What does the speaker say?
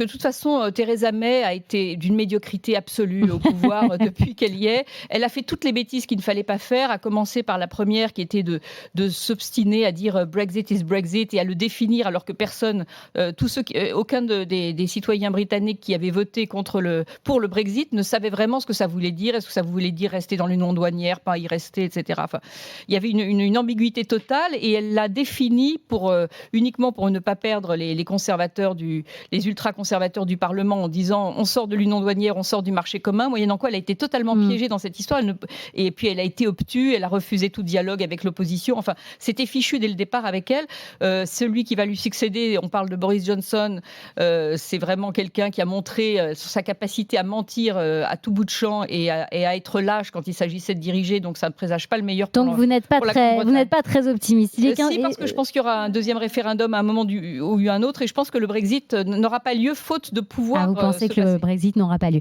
De toute façon, Theresa May a été d'une médiocrité absolue au pouvoir depuis qu'elle y est. Elle a fait toutes les bêtises qu'il ne fallait pas faire, à commencer par la première qui était de s'obstiner à dire Brexit is Brexit et à le définir alors que personne, aucun des citoyens britanniques qui avaient voté pour le Brexit ne savait vraiment ce que ça voulait dire. Est-ce que ça voulait dire rester dans l'union douanière, pas y rester, etc. Enfin, il y avait une ambiguïté totale et elle l'a définie uniquement pour ne pas perdre les conservateurs les ultra-conservateurs du Parlement en disant on sort de l'union douanière, on sort du marché commun, moyennant quoi elle a été totalement piégée dans cette histoire. Et puis elle a été obtuse, elle a refusé tout dialogue avec l'opposition. Enfin, c'était fichu dès le départ avec elle. Celui qui va lui succéder, on parle de Boris Johnson, c'est vraiment quelqu'un qui a montré sa capacité à mentir à tout bout de champ et à être lâche quand il s'agissait de diriger. Donc ça ne présage pas le meilleur pour Donc vous n'êtes pas très optimiste. Si, parce que je pense qu'il y aura un deuxième référendum à un moment ou un autre, et je pense que le Brexit n'aura pas lieu faute de pouvoir. Vous pensez que le Brexit n'aura pas lieu.